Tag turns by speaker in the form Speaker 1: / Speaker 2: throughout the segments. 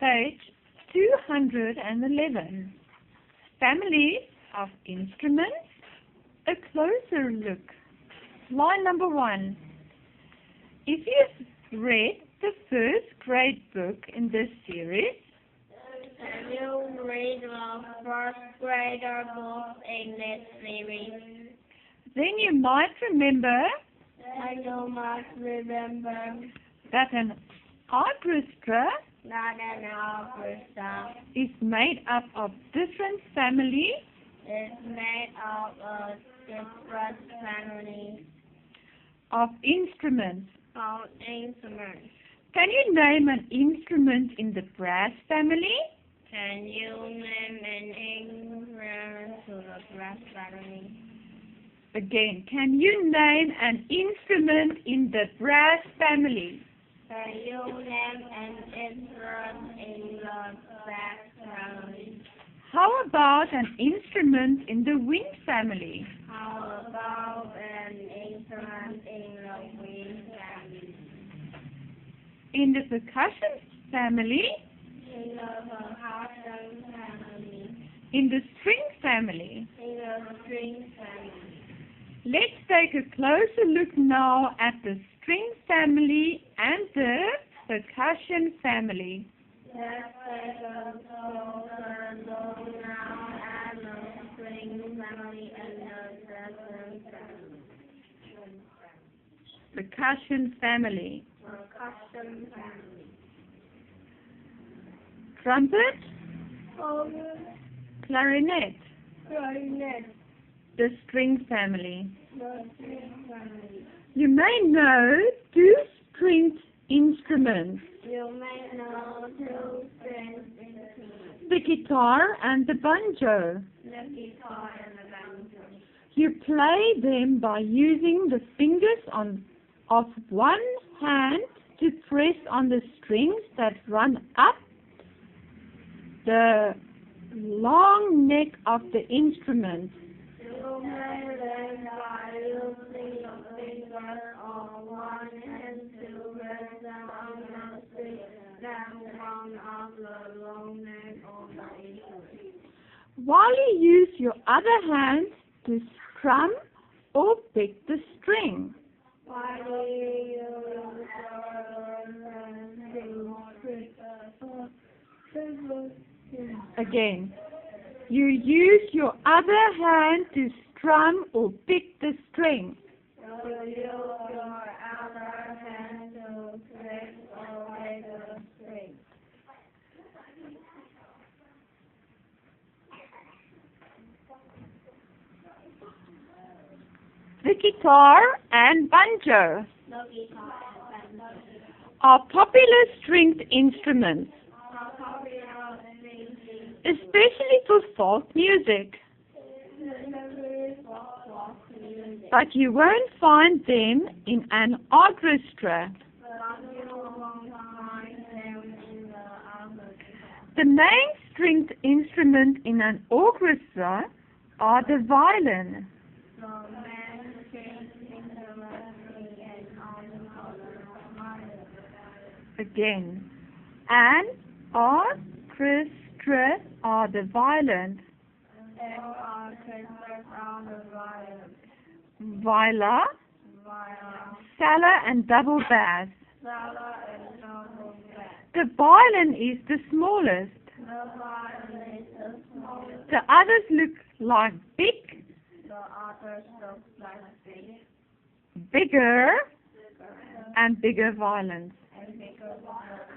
Speaker 1: Page 211. Family of instruments. A closer look. Line number 1. If you've read the first grade book in this series,
Speaker 2: and you read the first grader book in this series,
Speaker 1: then you might remember
Speaker 2: and you must remember
Speaker 1: that an orchestra
Speaker 2: that an orchestra
Speaker 1: is made up of different families
Speaker 2: is made up of different families
Speaker 1: of instruments.
Speaker 2: of instruments.
Speaker 1: Can you name an instrument in the brass family?
Speaker 2: Can you name an instrument to the brass family?
Speaker 1: Again, can you name an instrument in the brass family?
Speaker 2: Can you name an instrument in the brass family?
Speaker 1: How about an instrument in the wind family?
Speaker 2: How about an instrument in the wind family?
Speaker 1: In the percussion family?
Speaker 2: In the percussion family?
Speaker 1: In the string family?
Speaker 2: In the string family?
Speaker 1: Let's take a closer look now at the string family and the percussion family.
Speaker 2: Let's take a closer look now at the string family and the percussion family.
Speaker 1: Percussion family.
Speaker 2: Percussion family.
Speaker 1: Trumpet,
Speaker 2: Organ,
Speaker 1: clarinet.
Speaker 2: clarinet,
Speaker 1: The string family.
Speaker 2: the string family.
Speaker 1: You may know two stringed instruments,
Speaker 2: You may know two string instruments,
Speaker 1: the guitar and the banjo.
Speaker 2: the guitar and the banjo.
Speaker 1: You play them by using the fingers of one hand to press on the strings that run up the long neck of the instrument.
Speaker 2: You may learn by using your fingers on one hand to press on the string that run up the long neck of the instrument,
Speaker 1: While you use your other hand to strum or pick the string.
Speaker 2: while you use your hand to press
Speaker 1: Again, you use your other hand to strum or pick the string.
Speaker 2: you use your other hand to press away the string.
Speaker 1: The guitar and banjo
Speaker 2: The guitar and banjo
Speaker 1: are popular stringed instruments,
Speaker 2: are popular in
Speaker 1: especially for folk music,
Speaker 2: folk music,
Speaker 1: but you won't find them in an orchestra.
Speaker 2: but you won't find them in the orchestra.
Speaker 1: The main stringed instrument in an orchestra are the violin,
Speaker 2: The main string instrument in an orchestra.
Speaker 1: again, an orchestra are the violin,
Speaker 2: There are orchestras on the violin,
Speaker 1: viola, cello and double bass.
Speaker 2: cello and double bass.
Speaker 1: The violin is the smallest.
Speaker 2: The violin is the smallest.
Speaker 1: The others look like big,
Speaker 2: The others look like big,
Speaker 1: bigger, and bigger violins.
Speaker 2: and bigger violins.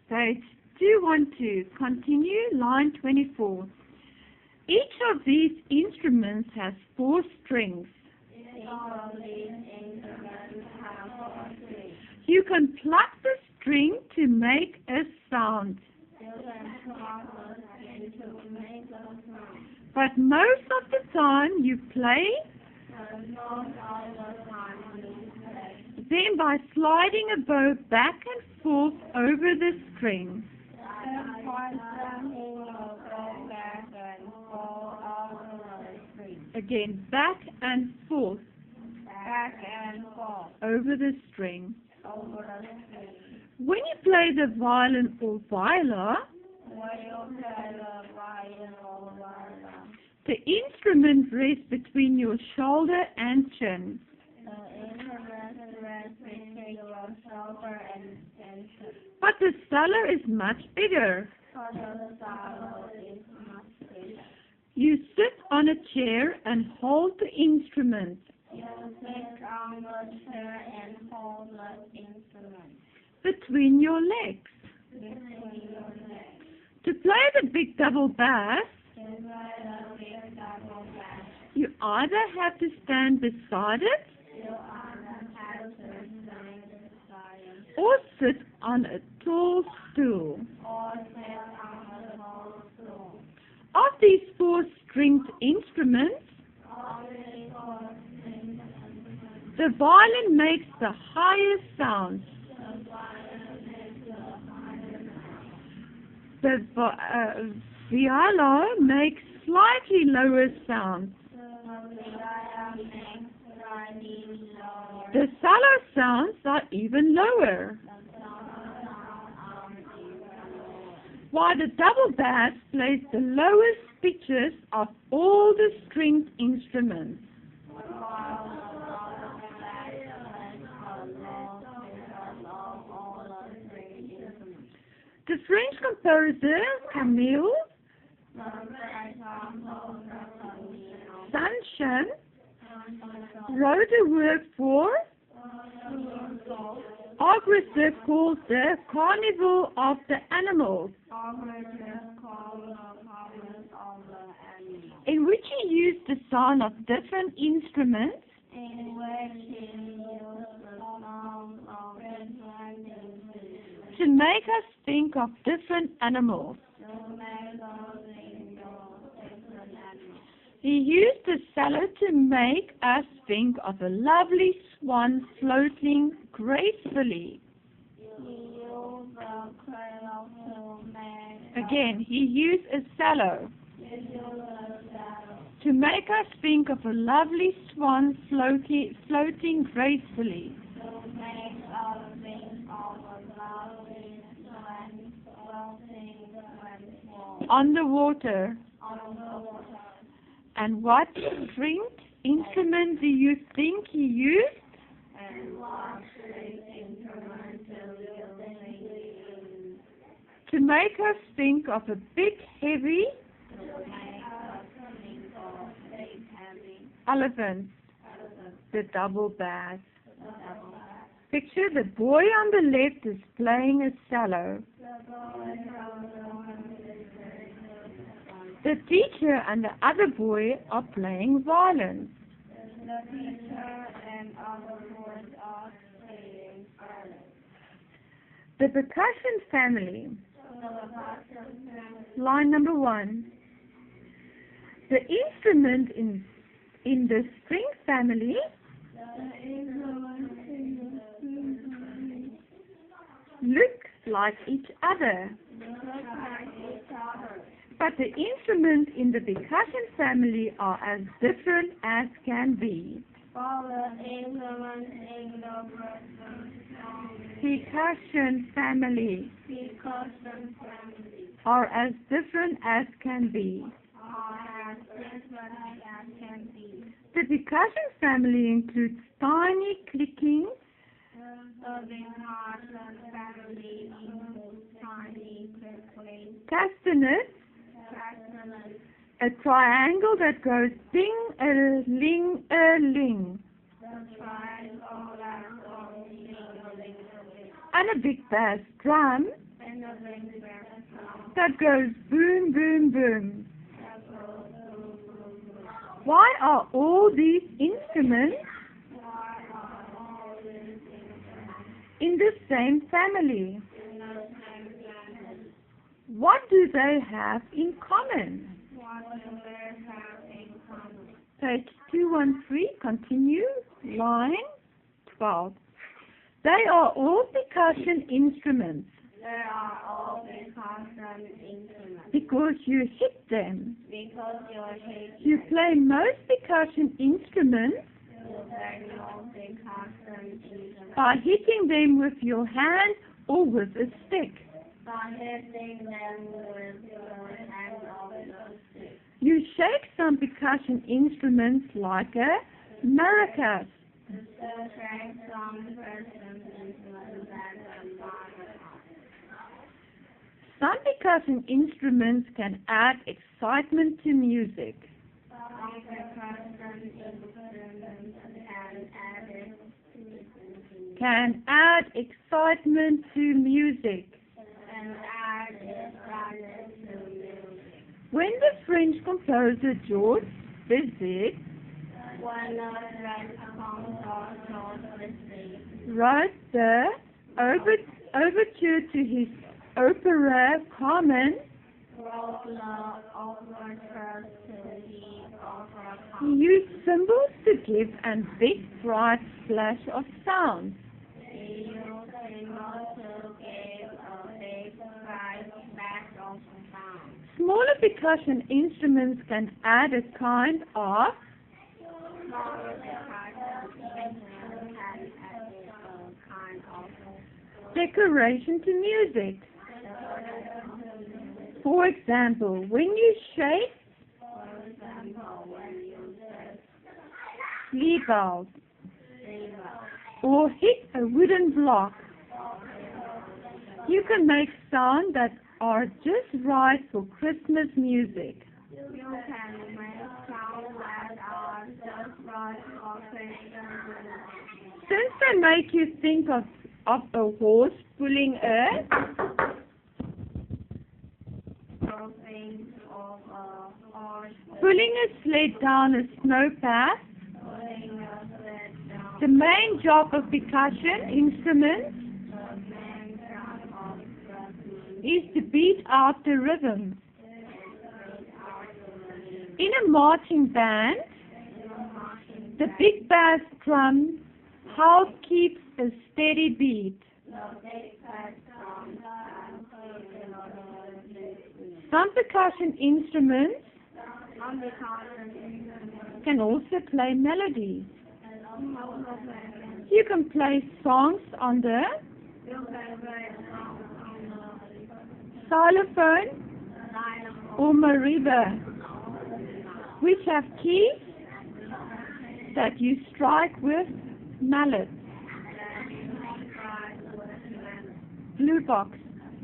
Speaker 1: Page 212. Continue, line 24. Each of these instruments has 4 strings.
Speaker 2: Each of these instruments have 4 strings.
Speaker 1: You can pluck the string to make a sound,
Speaker 2: You can plug the string to make a sound.
Speaker 1: but most of the time you play
Speaker 2: But most of the time you play
Speaker 1: them by sliding a bow back and forth over the string.
Speaker 2: and pointing your bow back and forth over the string.
Speaker 1: Again, back and forth
Speaker 2: Back and forth
Speaker 1: over the string.
Speaker 2: over the street.
Speaker 1: When you play the violin or viola,
Speaker 2: When you play the violin or viola,
Speaker 1: the instrument rests between your shoulder and chin.
Speaker 2: the instrument rests between your shoulder and chin.
Speaker 1: But the cello is much bigger.
Speaker 2: But the cello is much bigger.
Speaker 1: You sit on a chair and hold the instrument.
Speaker 2: You sit on the chair and hold the instrument
Speaker 1: Between your legs.
Speaker 2: between your legs.
Speaker 1: To play the big double bass,
Speaker 2: To play the big double bass,
Speaker 1: you either have to stand beside it
Speaker 2: you either have to stand beside it
Speaker 1: or sit on a tall stool.
Speaker 2: or sit on a tall stool.
Speaker 1: Of these four stringed instruments,
Speaker 2: Only for instruments,
Speaker 1: the violin makes the highest sounds.
Speaker 2: the violin makes the highest sound.
Speaker 1: The viola makes slightly lower sounds.
Speaker 2: The viola makes slightly lower.
Speaker 1: The cello sounds are even lower,
Speaker 2: The sound are even lower.
Speaker 1: while the double bass plays the lowest pitches of all the stringed instruments.
Speaker 2: While the double bass plays the low pitch of all the string instruments.
Speaker 1: The French composer Camille Saint-Saëns wrote a work for Auguste called the Carnival of the Animals, in which he used the sound of different instruments
Speaker 2: in which he used the sound of different instruments
Speaker 1: to make us think of different animals.
Speaker 2: to make us think of different animals.
Speaker 1: He used the cello to make us think of a lovely swan floating gracefully.
Speaker 2: He used the cradle to make
Speaker 1: Again, he used a cello
Speaker 2: us
Speaker 1: to make us think of a lovely swan floating gracefully.
Speaker 2: to make us think of a lovely swan floating gracefully
Speaker 1: On the water.
Speaker 2: on the water.
Speaker 1: And what stringed instrument do you think he used?
Speaker 2: And what string instrument do you think he used
Speaker 1: To make us think of a big, heavy
Speaker 2: to make us think of big heavy
Speaker 1: elephant,
Speaker 2: elephant?
Speaker 1: the double bass.
Speaker 2: The double bass.
Speaker 1: Picture the boy on the left is playing a cello. The teacher and the other boy are playing violin.
Speaker 2: The teacher and other boys are playing violin.
Speaker 1: The percussion family.
Speaker 2: The percussion family.
Speaker 1: Line number 1. The instrument in the string family
Speaker 2: The instrument in the string family
Speaker 1: look like each other.
Speaker 2: look like each other.
Speaker 1: But the instruments in the percussion family are as different as can be.
Speaker 2: All the instruments in the
Speaker 1: Percussion family
Speaker 2: percussion family
Speaker 1: are as different as can be.
Speaker 2: are as different as can be.
Speaker 1: The percussion family includes tiny clicking,
Speaker 2: The percussion family includes tiny crinkling
Speaker 1: castanets,
Speaker 2: castanets,
Speaker 1: a triangle that goes ding-a-ling-a-ling,
Speaker 2: the triangle that goes ling-a-ling-a-ling,
Speaker 1: and a big bass drum
Speaker 2: and the big bass drum
Speaker 1: that goes boom, boom, boom.
Speaker 2: that goes boom, boom, boom.
Speaker 1: Why are all these instruments
Speaker 2: Why are all these instruments
Speaker 1: in the same family?
Speaker 2: in the same family?
Speaker 1: What do they have in common?
Speaker 2: What do they have in common?
Speaker 1: Page 213, continue, line 12. They are all percussion instruments
Speaker 2: They are all percussion instruments
Speaker 1: because you hit them.
Speaker 2: because you're
Speaker 1: You play most percussion instruments
Speaker 2: you
Speaker 1: By hitting them with your hand or with a stick.
Speaker 2: By hitting them with your hand or your stick.
Speaker 1: You shake some percussion instruments like a maracas. Some percussion instruments can add excitement to music. Can add excitement to music. When the French composer George Bizet wrote the overture to his opera Carmen, he used cymbals to give a big bright flash of sound. Smaller percussion instruments can add a kind of decoration to music. For example, when you shake sleigh bells or hit a wooden block, you can make sound that are just right for Christmas music.
Speaker 2: You can make sounds that are just right for Christmas.
Speaker 1: Since they make you think of a horse pulling a sled down a snow path, the main job of percussion instruments is to beat out the rhythm. In a marching band, the big bass drum help keeps a steady beat. Some percussion instruments can also play melodies. You can play songs on the xylophone or marimba, which have keys that you strike with mallets. Blue box.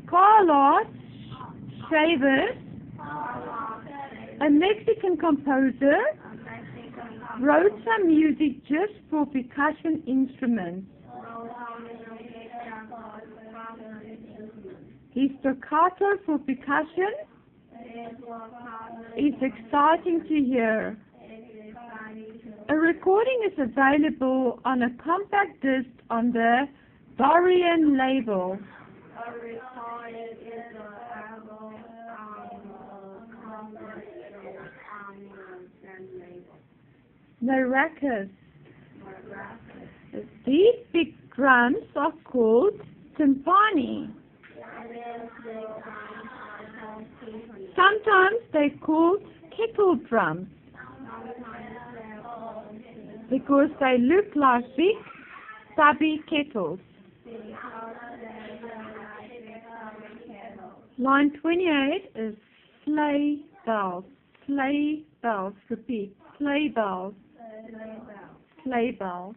Speaker 1: Carlos Chavez, a Mexican composer, wrote some music just for percussion instruments. His staccato for percussion is exciting to hear. A recording is available on a compact disc on the Dorian label. Maracas. These big drums are called timpani. Sometimes they're called kettle drums because they look like big, stubby kettles. Line 28 is sleigh bells. Sleigh bells. Repeat. Sleigh bells. Sleigh bells.